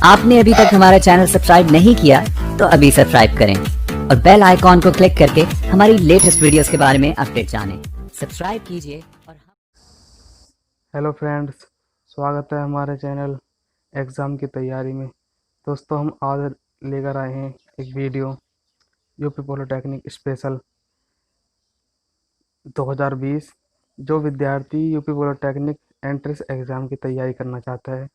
आपने अभी तक हमारा चैनल सब्सक्राइब नहीं किया तो अभी सब्सक्राइब करें और बेल आइकॉन को क्लिक करके हमारी लेटेस्ट वीडियोस के बारे में अपडेट जानें। सब्सक्राइब कीजिए और हेलो फ्रेंड्स, स्वागत है हमारे चैनल एग्ज़ाम की तैयारी में। दोस्तों, हम आज लेकर आए हैं एक वीडियो यूपी पॉलिटेक्निक स्पेशल 2020। जो विद्यार्थी यूपी पॉलिटेक्निक एंट्रेंस एग्ज़ाम की तैयारी करना चाहता है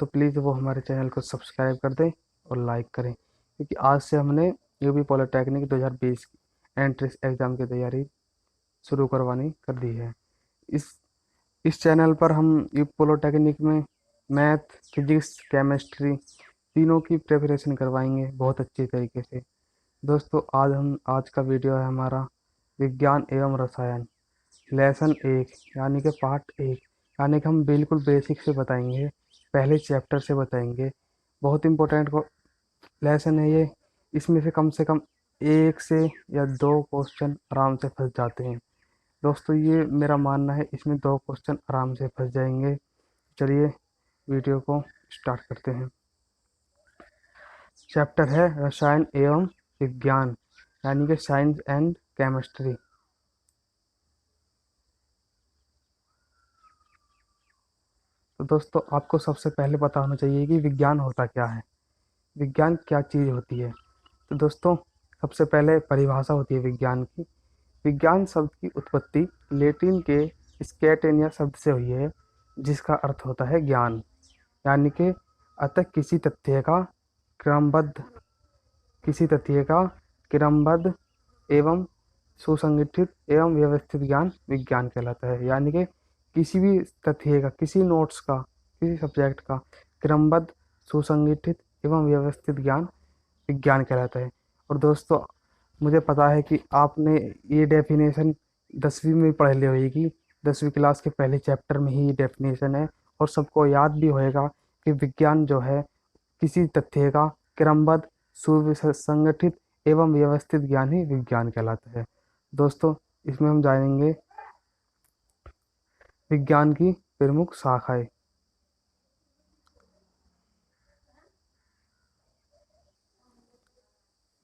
तो प्लीज़ वो हमारे चैनल को सब्सक्राइब कर दें और लाइक करें, क्योंकि आज से हमने यूपी पॉलिटेक्निक 2020 एंट्रेंस एग्ज़ाम की तैयारी शुरू करवानी कर दी है। इस इस चैनल पर हम यूपी पॉलिटेक्निक में मैथ, फिजिक्स, केमिस्ट्री तीनों की प्रिपरेशन करवाएंगे बहुत अच्छी तरीके से। दोस्तों, आज का वीडियो है हमारा विज्ञान एवं रसायन लेसन 1 यानी कि पार्ट 1। यानी कि हम बिल्कुल बेसिक से बताएंगे, पहले चैप्टर से बताएंगे। बहुत इम्पोर्टेंट लेसन है ये। इसमें से कम एक से या दो क्वेश्चन आराम से फंस जाते हैं। दोस्तों, ये मेरा मानना है, इसमें दो क्वेश्चन आराम से फंस जाएंगे। चलिए वीडियो को स्टार्ट करते हैं। चैप्टर है रसायन एवं विज्ञान, यानी कि साइंस एंड केमिस्ट्री। तो दोस्तों, आपको सबसे पहले पता होना चाहिए कि विज्ञान होता क्या है, विज्ञान क्या चीज़ होती है। तो दोस्तों, सबसे पहले परिभाषा होती है विज्ञान की। विज्ञान शब्द की उत्पत्ति लैटिन के स्कैटेनिया शब्द से हुई है, जिसका अर्थ होता है ज्ञान। यानी कि अतः क्रमबद्ध किसी तथ्य का क्रमबद्ध एवं सुसंगठित एवं व्यवस्थित ज्ञान विज्ञान कहलाता है। यानी कि किसी भी तथ्य का, किसी नोट्स का, किसी सब्जेक्ट का क्रमबद्ध, सुसंगठित एवं व्यवस्थित ज्ञान विज्ञान कहलाता है। और दोस्तों, मुझे पता है कि आपने ये डेफिनेशन 10वीं में पढ़ ली होगी। 10वीं क्लास के पहले चैप्टर में ही ये डेफिनेशन है, और सबको याद भी होएगा कि विज्ञान जो है किसी तथ्य का क्रमबद्ध, सुसंगठित एवं व्यवस्थित ज्ञान ही विज्ञान कहलाता है। दोस्तों, इसमें हम जानेंगे विज्ञान की प्रमुख शाखाएं।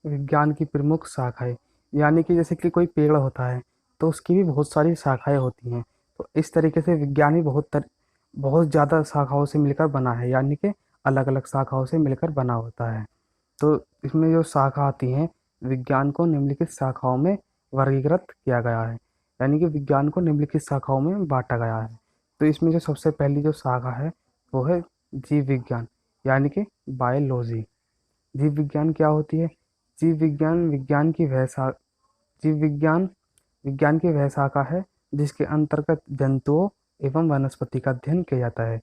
विज्ञान की प्रमुख शाखाएं यानी कि जैसे कि कोई पेड़ होता है तो उसकी भी बहुत सारी शाखाएं होती हैं। तो इस तरीके से विज्ञान भी बहुत ज़्यादा शाखाओं से मिलकर बना है, यानी कि अलग अलग शाखाओं से मिलकर बना होता है। तो इसमें जो शाखा आती हैं, विज्ञान को निम्नलिखित शाखाओं में वर्गीकृत किया गया है, यानी कि विज्ञान को निम्नलिखित शाखाओं में बांटा गया है। तो इसमें जो सबसे पहली जो शाखा है वो है जीव विज्ञान, यानी कि बायोलॉजी। जीव विज्ञान क्या होती है? जीव विज्ञान विज्ञान की वह शा जीव विज्ञान विज्ञान की वह शाखा है जिसके अंतर्गत जंतुओं एवं वनस्पति का अध्ययन किया जाता है,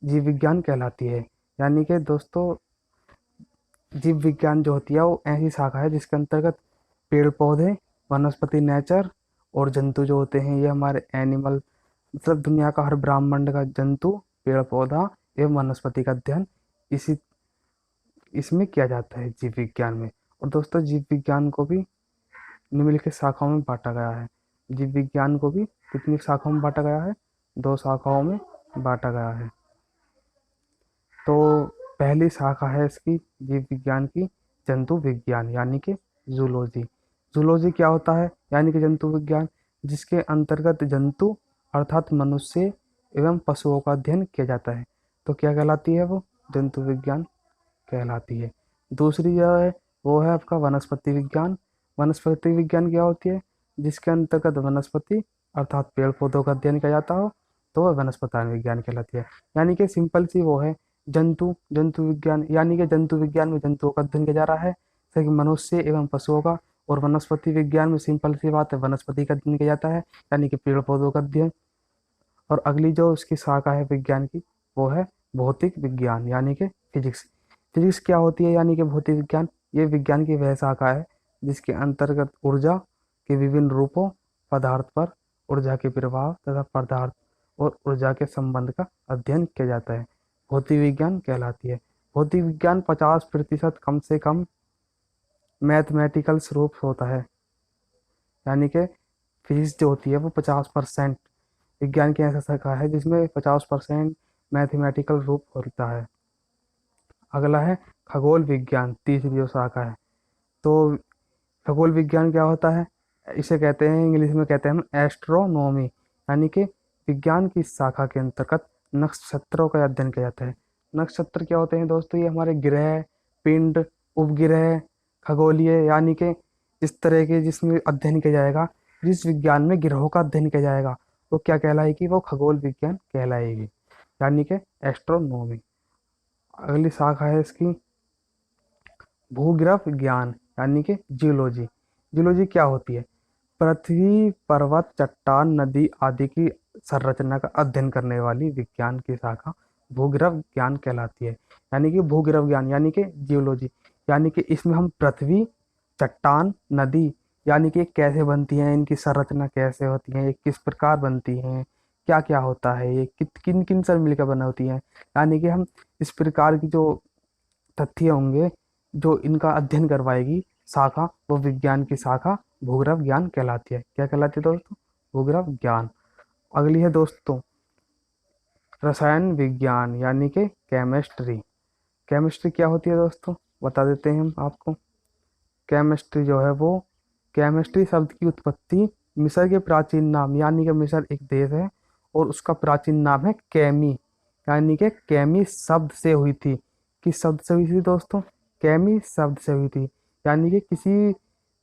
जीव विज्ञान कहलाती है। यानी कि दोस्तों, जीव विज्ञान जो होती है वो ऐसी शाखा है जिसके अंतर्गत पेड़ पौधे, वनस्पति नेचर, और जंतु जो होते हैं ये हमारे एनिमल, मतलब दुनिया का हर ब्रह्मांड का जंतु, पेड़ पौधा एवं वनस्पति का अध्ययन इसी इसमें किया जाता है जीव विज्ञान में। और दोस्तों, जीव विज्ञान को भी निम्नलिखित शाखाओं में बांटा गया है। जीव विज्ञान को भी कितनी शाखाओं में बांटा गया है? दो शाखाओं में बांटा गया है। तो पहली शाखा है इसकी जीव विज्ञान की जंतु विज्ञान, यानी कि जूलॉजी। जूलॉजी क्या होता है? यानी कि जंतु विज्ञान, जिसके अंतर्गत जंतु अर्थात मनुष्य एवं पशुओं का अध्ययन किया जाता है। तो क्या कहलाती है वो? जंतु विज्ञान कहलाती है। दूसरी जो है वो है आपका वनस्पति विज्ञान। वनस्पति विज्ञान क्या होती है? जिसके अंतर्गत वनस्पति अर्थात पेड़ पौधों का अध्ययन किया जाता हो तो वह वनस्पति विज्ञान कहलाती है। यानी कि सिंपल सी वो है जंतु विज्ञान, यानी कि जंतु विज्ञान में जंतुओं का अध्ययन किया जा रहा है, जैसे कि मनुष्य एवं पशुओं का। और वनस्पति विज्ञान में सिंपल सी बात है, वनस्पति का अध्ययन किया जाता है, यानी कि पेड़ पौधों का अध्ययन। और अगली जो उसकी शाखा है विज्ञान की वो है भौतिक विज्ञान, यानी कि फिजिक्स। फिजिक्स क्या होती है? यानी कि भौतिक विज्ञान, ये विज्ञान की वह शाखा है जिसके अंतर्गत ऊर्जा के विभिन्न रूपों, पदार्थ पर ऊर्जा के प्रभाव तथा पदार्थ और ऊर्जा के संबंध का अध्ययन किया जाता है, भौतिक विज्ञान कहलाती है। भौतिक विज्ञान 50% कम से कम मैथमेटिकल स्वरूप होता है, यानी कि फिजिक्स जो होती है वो 50% विज्ञान की ऐसा शाखा है जिसमें 50% मैथमेटिकल रूप होता है। अगला है खगोल विज्ञान, तीसरी जो शाखा है। तो खगोल विज्ञान क्या होता है? इसे कहते हैं, इंग्लिश में कहते हैं हम एस्ट्रोनॉमी, यानी कि विज्ञान की शाखा के अंतर्गत नक्षत्रों का अध्ययन किया जाता है। नक्षत्र क्या होते हैं दोस्तों? ये हमारे ग्रह, पिंड, उपग्रह, खगोलीय, यानी कि इस तरह के जिसमें अध्ययन किया जाएगा, जिस विज्ञान में ग्रहों का अध्ययन किया जाएगा, वो क्या कहलाएगी? वो खगोल विज्ञान कहलाएगी, यानी कि एस्ट्रोनॉमी। अगली शाखा है इसकी भूग्रह विज्ञान, यानी कि जियोलॉजी। जियोलॉजी क्या होती है? पृथ्वी, पर्वत, चट्टान, नदी आदि की संरचना का अध्ययन करने वाली विज्ञान की शाखा भूग्रह विज्ञान कहलाती है। यानी कि भूग्रह विज्ञान यानी कि जियोलॉजी, यानी कि इसमें हम पृथ्वी, चट्टान, नदी, यानी कि कैसे बनती हैं, इनकी संरचना कैसे होती है, ये किस प्रकार बनती हैं, क्या क्या होता है, ये किन किन से मिलकर बना होती हैं, यानी कि हम इस प्रकार की जो तथ्य होंगे, जो इनका अध्ययन करवाएगी शाखा, वो विज्ञान की शाखा भूग्रह ज्ञान कहलाती है। क्या कहलाती है दोस्तों? भूग्रह ज्ञान। अगली है दोस्तों रसायन विज्ञान, यानी कि केमिस्ट्री। केमिस्ट्री क्या होती है दोस्तों? बता देते हैं हम आपको। केमिस्ट्री जो है वो, केमिस्ट्री शब्द की उत्पत्ति मिस्र के प्राचीन नाम, यानी कि मिस्र एक देश है और उसका प्राचीन नाम है केमी, यानी कि केमी शब्द से हुई थी। किस शब्द से हुई थी दोस्तों? केमी शब्द से हुई थी, यानी कि किसी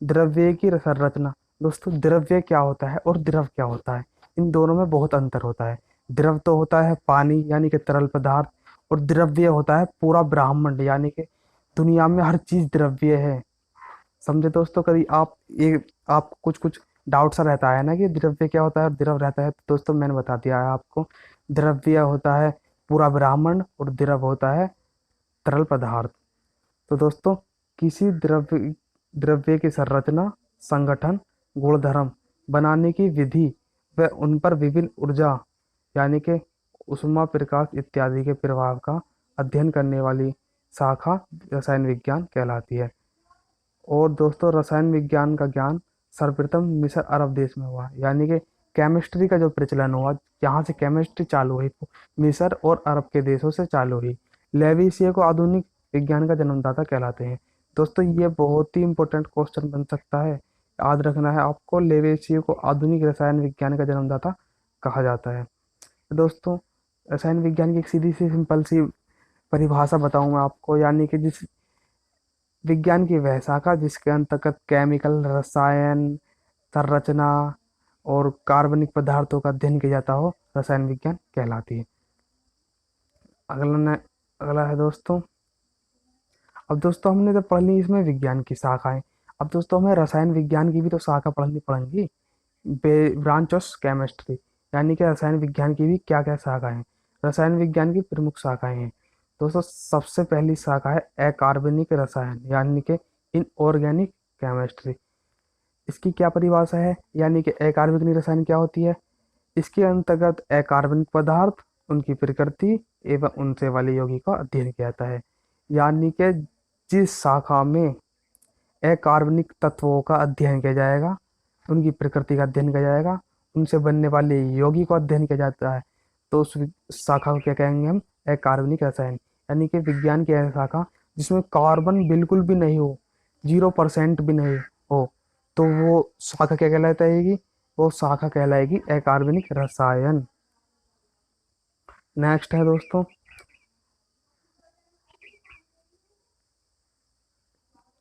द्रव्य की संरचना। दोस्तों द्रव्य क्या होता है और द्रव क्या होता है? इन दोनों में बहुत अंतर होता है। द्रव तो होता है पानी, यानी कि तरल पदार्थ, और द्रव्य होता है पूरा ब्रह्मांड, यानी कि दुनिया में हर चीज द्रव्य है। समझे दोस्तों? कभी आप कुछ कुछ डाउट सा रहता है ना कि द्रव्य क्या होता है और द्रव रहता है, तो दोस्तों मैंने बता दिया है आपको। द्रव्य होता है पूरा ब्रह्मांड और द्रव होता है तरल पदार्थ। तो दोस्तों किसी द्रव्य की संरचना, संगठन, गुणधर्म बनाने की विधि व उन पर विभिन्न ऊर्जा, यानी कि ऊष्मा, प्रकाश इत्यादि के प्रभाव का अध्ययन करने वाली शाखा रसायन विज्ञान कहलाती है। और दोस्तों रसायन विज्ञान का ज्ञान सर्वप्रथम मिस्र अरब देश में हुआ, यानी कि केमिस्ट्री का जो प्रचलन हुआ, जहाँ से केमिस्ट्री चालू हुई, मिस्र और अरब के देशों से चालू हुई। लेविसिए को आधुनिक विज्ञान का जन्मदाता कहलाते हैं। दोस्तों ये बहुत ही इंपॉर्टेंट क्वेश्चन बन सकता है, याद रखना है आपको। लेविसिए को आधुनिक रसायन विज्ञान का जन्मदाता कहा जाता है। दोस्तों रसायन विज्ञान की एक सीधी सी सिंपल सी परिभाषा बताऊं मैं आपको, यानी कि जिस विज्ञान की वह शाखा जिसके अंतर्गत केमिकल, रसायन, संरचना और कार्बनिक पदार्थों का अध्ययन किया जाता हो, रसायन विज्ञान कहलाती है। अगला है दोस्तों, अब दोस्तों हमने तो पढ़ ली इसमें विज्ञान की शाखाएं, अब दोस्तों हमें रसायन विज्ञान की भी तो शाखा पढ़नी पड़ेंगी, ब्रांच ऑफ केमिस्ट्री, यानी कि रसायन विज्ञान की भी क्या क्या शाखाएं हैं। रसायन विज्ञान की प्रमुख शाखाएं हैं दोस्तों। सबसे पहली शाखा है अकार्बनिक रसायन, यानी कि इनऑर्गेनिक केमिस्ट्री। इसकी क्या परिभाषा है? यानी कि अकार्बनिक रसायन क्या होती है? इसके अंतर्गत अकार्बनिक पदार्थ, उनकी प्रकृति एवं उनसे वाले यौगिक का अध्ययन किया जाता है। यानी कि जिस शाखा में अकार्बनिक तत्वों का अध्ययन किया जाएगा, उनकी प्रकृति का अध्ययन किया जाएगा, उनसे बनने वाले यौगिक का अध्ययन किया जाता है, तो उस शाखा को क्या कहेंगे हम? अकार्बनिक रसायन। यानी कि विज्ञान की ऐसी शाखा जिसमें कार्बन बिल्कुल भी नहीं हो, 0% भी नहीं हो, तो वो शाखा क्या कहलाएगी? वो शाखा कहलाएगी अकार्बनिक रसायन। नेक्स्ट है दोस्तों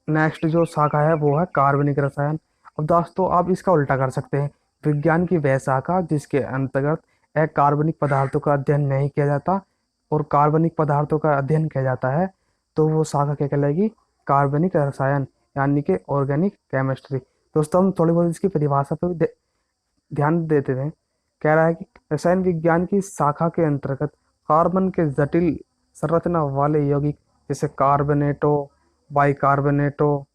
नेक्स्ट जो शाखा है वो है कार्बनिक रसायन। अब दोस्तों आप इसका उल्टा कर सकते हैं, विज्ञान की वह शाखा जिसके अंतर्गत अकार्बनिक पदार्थों का अध्ययन नहीं किया जाता और कार्बनिक पदार्थों का अध्ययन किया जाता है, तो वो शाखा क्या कहलाएगी? कार्बनिक रसायन, यानी कि ऑर्गेनिक केमिस्ट्री। दोस्तों हम थोड़ी बहुत इसकी परिभाषा पर भी ध्यान देते हैं। कह रहा है कि रसायन विज्ञान की शाखा के अंतर्गत कार्बन के जटिल संरचना वाले यौगिक जैसे कार्बोनेटो, बाइकार्बोनेटो,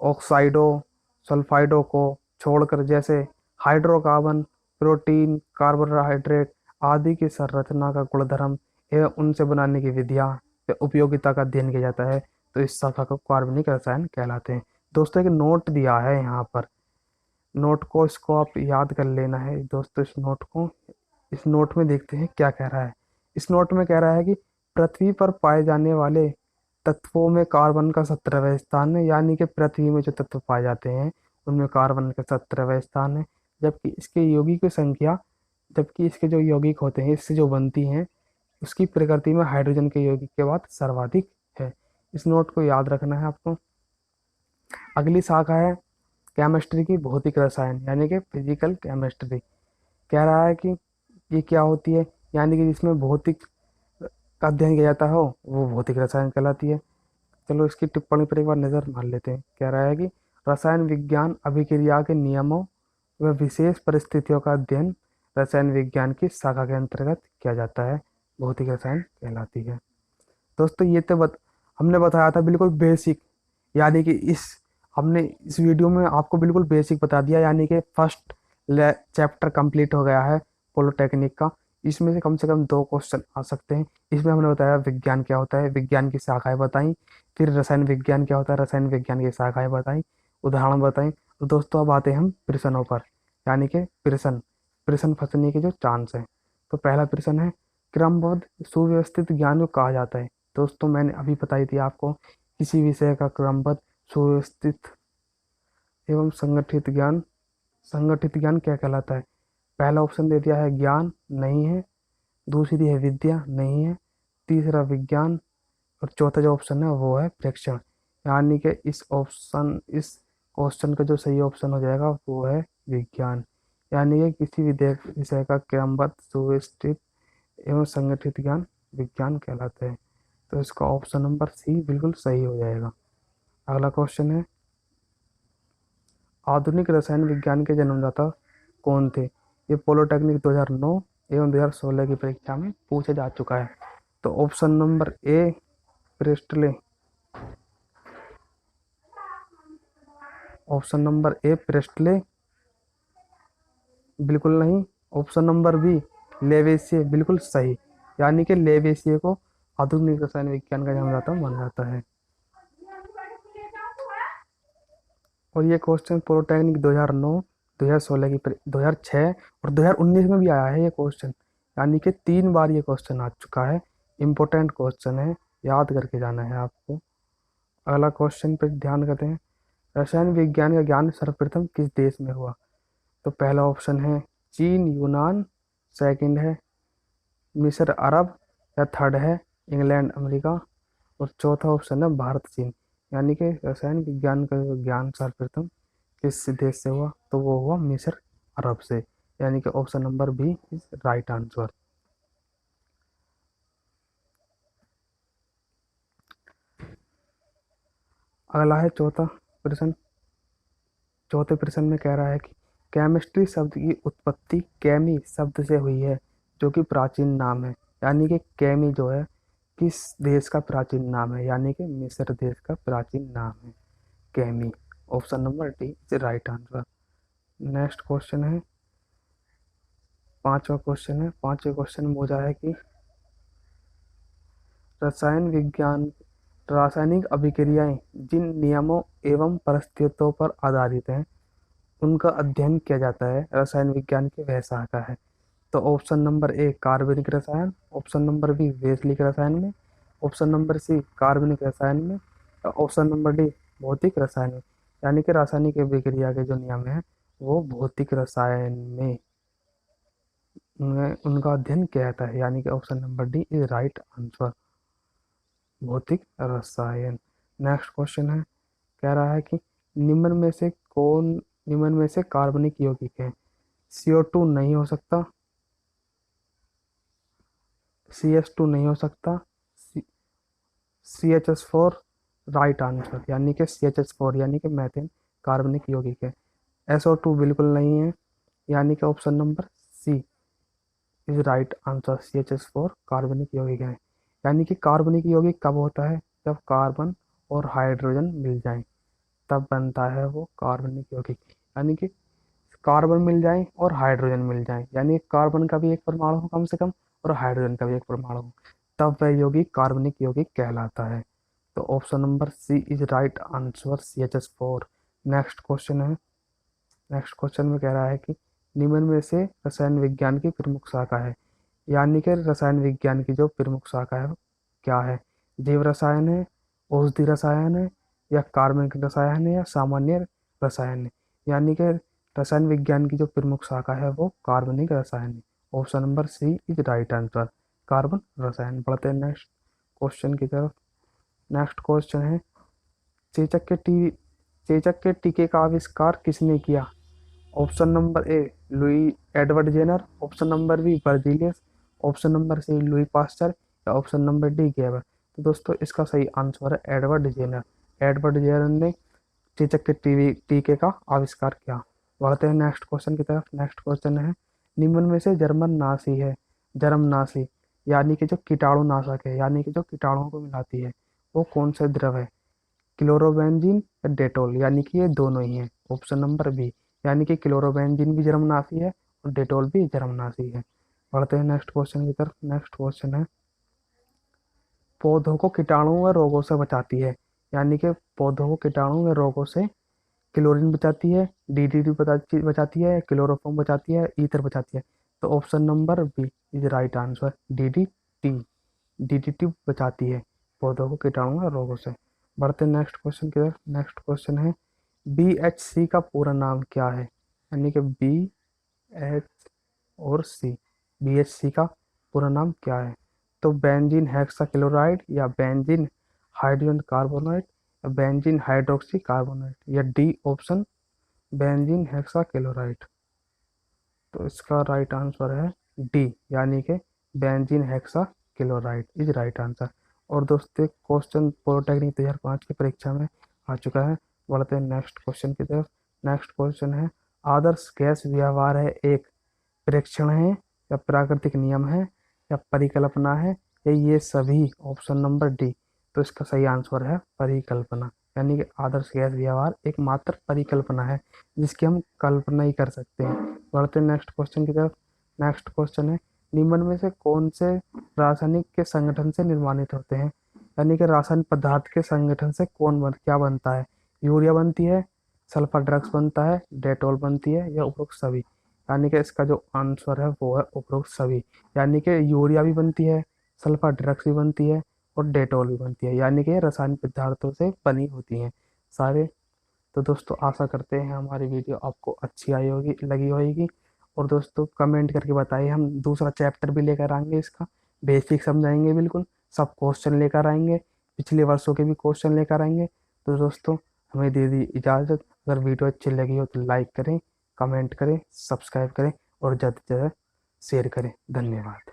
ऑक्साइडो, सल्फाइडो को छोड़कर, जैसे हाइड्रोकार्बन, प्रोटीन, कार्बोहाइड्रेट आदि की संरचना का गुणधर्म एवं उनसे बनाने की विधियां व उपयोगिता का अध्ययन किया जाता है, तो इस शाखा को कार्बनिक रसायन कहलाते हैं। दोस्तों एक नोट दिया है यहाँ पर, नोट को इसको आप याद कर लेना है दोस्तों। इस नोट में देखते हैं क्या कह रहा है। इस नोट में कह रहा है कि पृथ्वी पर पाए जाने वाले तत्वों में कार्बन का 17वां स्थान है, यानी कि पृथ्वी में जो तत्व पाए जाते हैं उनमें कार्बन का 17वां स्थान है। जबकि इसके यौगिक की संख्या, जबकि इसके जो यौगिक होते हैं, इससे जो बनती हैं, उसकी प्रकृति में हाइड्रोजन के यौगिक के बाद सर्वाधिक है। इस नोट को याद रखना है आपको। अगली शाखा है केमिस्ट्री की भौतिक रसायन, यानी कि फिजिकल केमिस्ट्री। कह रहा है कि ये क्या होती है, यानी कि जिसमें भौतिक का अध्ययन किया जाता हो वो भौतिक रसायन कहलाती है। चलो इसकी टिप्पणी पर एक बार नजर मार लेते हैं। कह रहा है कि रसायन विज्ञान अभिक्रिया के नियमों व विशेष परिस्थितियों का अध्ययन रसायन विज्ञान की शाखा के अंतर्गत किया जाता है, भौतिक रसायन कहलाती है। दोस्तों ये तो हमने बताया था बिल्कुल बेसिक, यानी कि हमने इस वीडियो में आपको बिल्कुल बेसिक बता दिया, यानी कि फर्स्ट चैप्टर कंप्लीट हो गया है पॉलिटेक्निक का। इसमें से कम 2 क्वेश्चन आ सकते हैं। इसमें हमने बताया विज्ञान क्या होता है, विज्ञान की शाखाएं बताई, फिर रसायन विज्ञान क्या होता है, रसायन विज्ञान की शाखाएं बताई, उदाहरण बताई। तो दोस्तों अब आते हैं हम प्रश्नों पर, यानी कि प्रश्न फंसने के जो चांस है। तो पहला प्रश्न है, क्रमबद्ध सुव्यवस्थित ज्ञान को कहा जाता है। दोस्तों मैंने अभी बताई थी आपको, किसी विषय का क्रमबद्ध सुव्यवस्थित एवं संगठित ज्ञान क्या कहलाता है। पहला ऑप्शन दे दिया है ज्ञान, नहीं है। दूसरी है विद्या, नहीं है। तीसरा विज्ञान, और चौथा जो ऑप्शन है वो है प्रेक्षण। यानी कि इस क्वेश्चन का जो सही ऑप्शन हो जाएगा वो है विज्ञान। यानी कि किसी भी विषय का क्रमबद्ध सुव्यवस्थित एवं संगठित ज्ञान विज्ञान कहलाता है। तो इसका ऑप्शन नंबर सी बिल्कुल सही हो जाएगा। अगला क्वेश्चन है, आधुनिक रसायन विज्ञान के जन्मदाता कौन थे। ये पॉलिटेक्निक 2009 एवं 2016 की परीक्षा में पूछा जा चुका है। तो option number A Priestley, option number A Priestley बिल्कुल नहीं। ऑप्शन नंबर बी लेवेसिए बिल्कुल सही, यानी कि लेवेसिए को आधुनिक रसायन विज्ञान का जन्मदाता माना जाता है। और ये क्वेश्चन पॉलिटेक्निक 2009, 2016 की 2006 और 2019 में भी आया है ये क्वेश्चन, यानी कि 3 बार ये क्वेश्चन आ चुका है। इम्पोर्टेंट क्वेश्चन है, याद करके जाना है आपको। अगला क्वेश्चन पर ध्यान करते हैं, रसायन विज्ञान का ज्ञान सर्वप्रथम किस देश में हुआ। तो पहला ऑप्शन है चीन यूनान, सेकंड है मिस्र अरब, या थर्ड है इंग्लैंड अमेरिका, और चौथा ऑप्शन है भारत चीन। यानी कि रसायन विज्ञान का ज्ञान सर्वप्रथम किस देश से हुआ, तो वो हुआ मिस्र अरब से। यानी कि option number B is right answer. अगला है चौथा प्रश्न। चौथे प्रश्न में कह रहा है कि केमिस्ट्री शब्द की उत्पत्ति केमी शब्द से हुई है, जो कि प्राचीन नाम है। यानी कि केमी जो है किस देश का प्राचीन नाम है, यानी कि मिस्र देश का प्राचीन नाम है केमी। Option number D is right answer. Next question है, पांचवा क्वेश्चन में बोला है कि रासायनिक अभिक्रियाएं जिन नियमों एवं परिस्थितियों पर आधारित हैं उनका अध्ययन किया जाता है, रसायन विज्ञान की वह शाखा है। तो ऑप्शन नंबर ए कार्बनिक रसायन, ऑप्शन नंबर बी वैश्विक रसायन में, ऑप्शन नंबर सी कार्बनिक रसायन में, ऑप्शन नंबर डी भौतिक रसायन में। यानी कि रासायनिक अभिक्रिया के जो नियम है वो भौतिक रसायन में उनका अध्ययन किया जाता है। यानी कि option number D is right answer, भौतिक रसायन। नेक्स्ट क्वेश्चन है, कह रहा है कि निम्न में से कार्बनिक यौगिक है। CO2 नहीं हो सकता, CH2 नहीं हो सकता, CHS4 राइट आंसर। यानी कि CHS4 यानी कि मैथेन कार्बनिक यौगिक है। SO2 बिल्कुल नहीं है, यानी कि option number C is right answer, CHS4 कार्बनिक यौगिक है। यानी कि कार्बनिक यौगिक कब होता है, जब कार्बन और हाइड्रोजन मिल जाए तब बनता है वो कार्बनिक यौगिक। यानी कि कार्बन मिल जाए और हाइड्रोजन मिल जाए, यानी कार्बन का भी एक परमाणु हो कम से कम और हाइड्रोजन का भी एक परमाणु हो, तब वह यौगिक कार्बनिक यौगिक कहलाता है। तो option number C is right answer, CHS4। Next question है, नेक्स्ट क्वेश्चन में कह रहा है कि निम्न में से रसायन विज्ञान की प्रमुख शाखा है। यानी कि रसायन विज्ञान की जो प्रमुख शाखा है क्या है? जैव रसायन है, औषधि रसायन है, या कार्बनिक रसायन है, या सामान्य रसायन है? यानी कि रसायन विज्ञान की जो प्रमुख शाखा है वो कार्बनिक रसायन है। Option number C is right answer, carbon रसायन। बढ़ते हैं नेक्स्ट क्वेश्चन की तरफ। नेक्स्ट क्वेश्चन है, चेचक के टी चेचक के टीके का आविष्कार किसने किया? Option number A Louis Edward Jenner, option number B Berzelius, option number C Louis Pasteur, या ऑप्शन नंबर डी गेबर। तो दोस्तों इसका सही आंसर है एडवर्ड जेनर। एडवर्ड जेनर ने चेचक के टीके का आविष्कार किया। बढ़ते हैं नेक्स्ट क्वेश्चन की तरफ। नेक्स्ट क्वेश्चन है, निम्न में से जर्मनाशी यानी कि जो कीटाणुनाशक है, यानी कि जो कीटाणुओं को मिलाती है, वो कौन सा द्रव है? क्लोरोबेंजीन या डेटोल, यानी कि ये दोनों ही है। ऑप्शन नंबर बी, यानी कि क्लोरोबेंजीन भी जर्मनाशी है और डेटोल भी जर्मनाशी है। बढ़ते हैं नेक्स्ट क्वेश्चन की तरफ। नेक्स्ट क्वेश्चन है, पौधों को कीटाणुओं व रोगों से बचाती है, यानी कि पौधों को कीटाणुओं व रोगों से क्लोरीन बचाती है, डीडीटी बचाती है, क्लोरोफॉर्म बचाती है, ईथर बचाती है। तो option number B is right answer, DDT. DDT बचाती है पौधों को कीटाणुओं और रोगों से। बढ़ते नेक्स्ट क्वेश्चन की तरफ। नेक्स्ट क्वेश्चन है, BHC का पूरा नाम क्या है? यानी कि BH और सी, BHC का पूरा नाम क्या है? तो बेंजीन हेक्साक्लोराइड, या बेंजीन हाइड्रोजन कार्बोनेट, या बेंजीन हाइड्रोक्सी कार्बोनेट, या डी ऑप्शन बेंजीन हेक्साक्लोराइड। तो इसका राइट आंसर है डी, यानी कि benzene hexachloride is right answer. और दोस्तों क्वेश्चन पॉलिटेक्निक 2005 की परीक्षा में आ चुका है। बढ़ते हैं नेक्स्ट क्वेश्चन की तरफ। नेक्स्ट क्वेश्चन है, आदर्श गैस व्यवहार है एक प्रेक्षण है, या प्राकृतिक नियम है, या परिकल्पना है, या ये सभी? Option number D. तो इसका सही आंसर है परिकल्पना, यानी कि आदर्श गैस व्यवहार एक मात्र परिकल्पना है जिसकी हम कल्पना ही कर सकते हैं। बढ़ते हैं नेक्स्ट क्वेश्चन की तरफ। नेक्स्ट क्वेश्चन है, निम्न में से कौन से रासायनिक के संगठन से निर्माणित होते हैं? यानी कि रासायनिक पदार्थ के संगठन से क्या बनता है? यूरिया बनती है, सल्फर ड्रग्स बनता है, डेटॉल बनती है, या उपरोक्त सभी? यानी कि इसका जो आंसर है वो है उपरोक्त सभी। यानी कि यूरिया भी बनती है, सल्फर ड्रग्स भी बनती है, और डेटॉल भी बनती है, यानी कि ये रासायनिक पदार्थों से बनी होती हैं सारे। तो दोस्तों आशा करते हैं हमारी वीडियो आपको अच्छी आई होगी, लगी होगी। और दोस्तों कमेंट करके बताइए, हम दूसरा चैप्टर भी लेकर आएंगे, इसका बेसिक समझाएंगे, बिल्कुल सब क्वेश्चन लेकर आएंगे, पिछले वर्षों के भी क्वेश्चन लेकर आएंगे। तो दोस्तों हमें दे दी इजाज़त। अगर वीडियो अच्छी लगी हो तो लाइक करें, कमेंट करें, सब्सक्राइब करें, और ज़्यादा से ज़्यादा शेयर करें। धन्यवाद।